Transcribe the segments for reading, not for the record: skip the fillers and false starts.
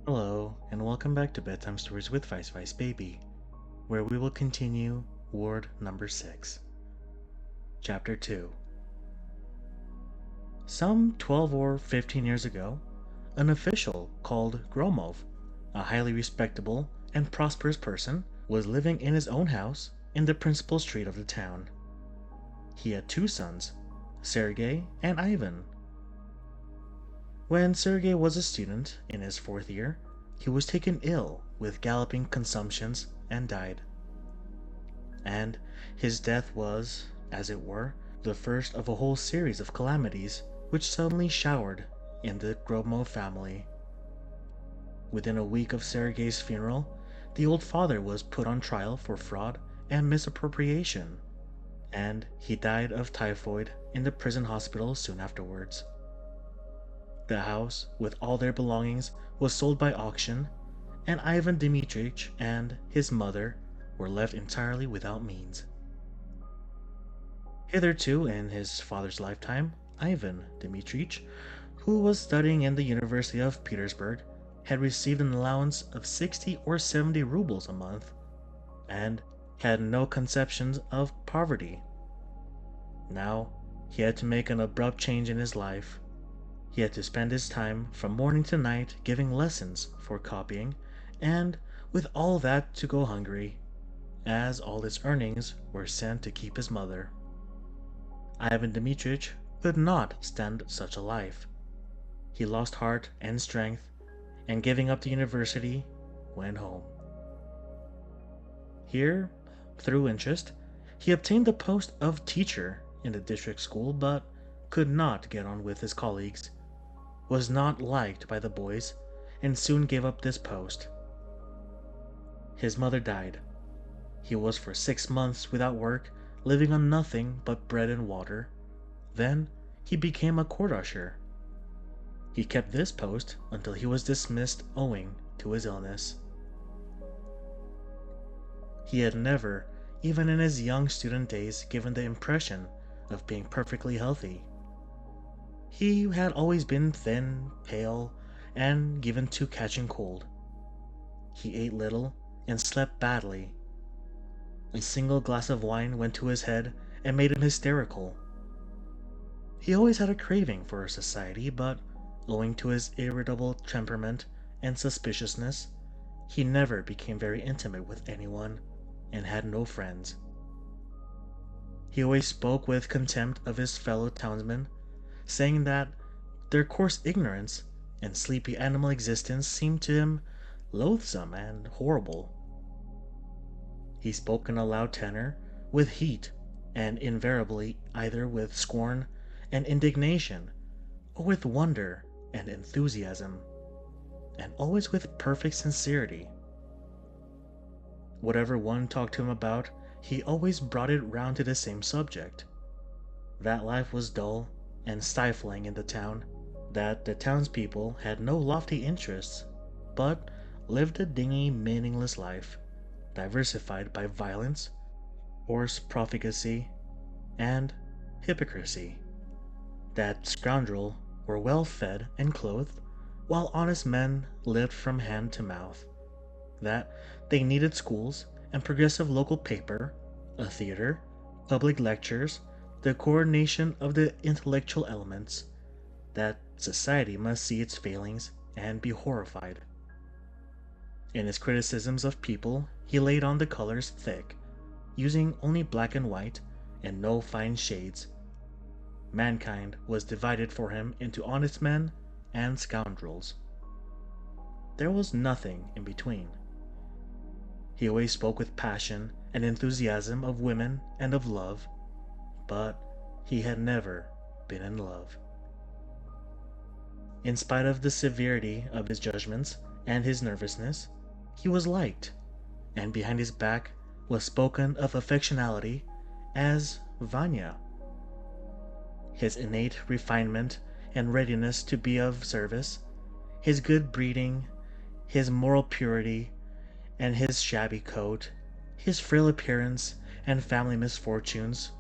Hello, and welcome back to Bedtime Stories with Vice Vice Baby, where we will continue Ward number 6, Chapter 2. Some 12 or 15 years ago, an official called Gromov, a highly respectable and prosperous person, was living in his own house in the principal street of the town. He had two sons, Sergei and Ivan. When Sergei was a student in his fourth year, he was taken ill with galloping consumptions and died. And his death was, as it were, the first of a whole series of calamities which suddenly showered in the Gromov family. Within a week of Sergei's funeral, the old father was put on trial for fraud and misappropriation, and he died of typhoid in the prison hospital soon afterwards. The house, with all their belongings, was sold by auction, and Ivan Dmitrich and his mother were left entirely without means. Hitherto, in his father's lifetime, Ivan Dmitrich, who was studying in the University of Petersburg, had received an allowance of 60 or 70 rubles a month, and had no conceptions of poverty. Now, he had to make an abrupt change in his life. He had to spend his time from morning to night giving lessons for copying, and with all that to go hungry, as all his earnings were sent to keep his mother. Ivan Dmitrich could not stand such a life. He lost heart and strength, and giving up the university, went home. Here, through interest, he obtained the post of teacher in the district school, but could not get on with his colleagues, was not liked by the boys, and soon gave up this post. His mother died. He was for 6 months without work, living on nothing but bread and water. Then he became a court usher. He kept this post until he was dismissed owing to his illness. He had never, even in his young student days, given the impression of being perfectly healthy. He had always been thin, pale, and given to catching cold. He ate little and slept badly. A single glass of wine went to his head and made him hysterical. He always had a craving for society, but owing to his irritable temperament and suspiciousness, he never became very intimate with anyone and had no friends. He always spoke with contempt of his fellow townsmen, saying that their coarse ignorance and sleepy animal existence seemed to him loathsome and horrible. He spoke in a loud tenor, with heat, and invariably either with scorn and indignation, or with wonder and enthusiasm, and always with perfect sincerity. Whatever one talked to him about, he always brought it round to the same subject: that life was dull and stifling in the town, that the townspeople had no lofty interests, but lived a dingy, meaningless life, diversified by violence, coarse profligacy, and hypocrisy; that scoundrels were well fed and clothed, while honest men lived from hand to mouth; that they needed schools and progressive local paper, a theater, public lectures, the coordination of the intellectual elements; that society must see its failings and be horrified. In his criticisms of people, he laid on the colors thick, using only black and white and no fine shades. Mankind was divided for him into honest men and scoundrels. There was nothing in between. He always spoke with passion and enthusiasm of women and of love, but he had never been in love. In spite of the severity of his judgments and his nervousness, he was liked, and behind his back was spoken of affectionately as Vanya. His innate refinement and readiness to be of service, his good breeding, his moral purity, and his shabby coat, his frail appearance and family misfortunes,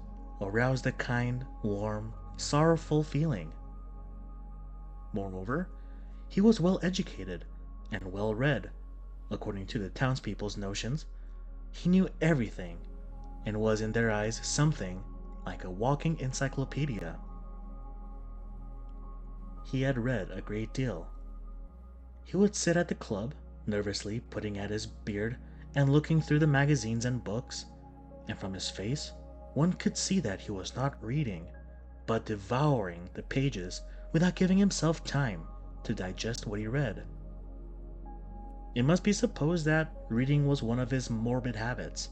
aroused a kind, warm, sorrowful feeling. Moreover, he was well educated and well read, according to the townspeople's notions. He knew everything and was in their eyes something like a walking encyclopedia. He had read a great deal. He would sit at the club, nervously putting at his beard and looking through the magazines and books, and from his face one could see that he was not reading, but devouring the pages without giving himself time to digest what he read. It must be supposed that reading was one of his morbid habits,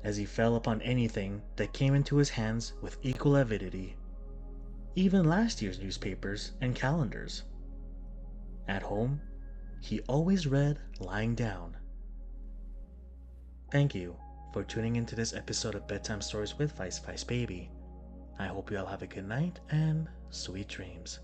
as he fell upon anything that came into his hands with equal avidity, even last year's newspapers and calendars. At home, he always read lying down. Thank you for tuning into this episode of Bedtime Stories with Vice Baby. I hope you all have a good night and sweet dreams.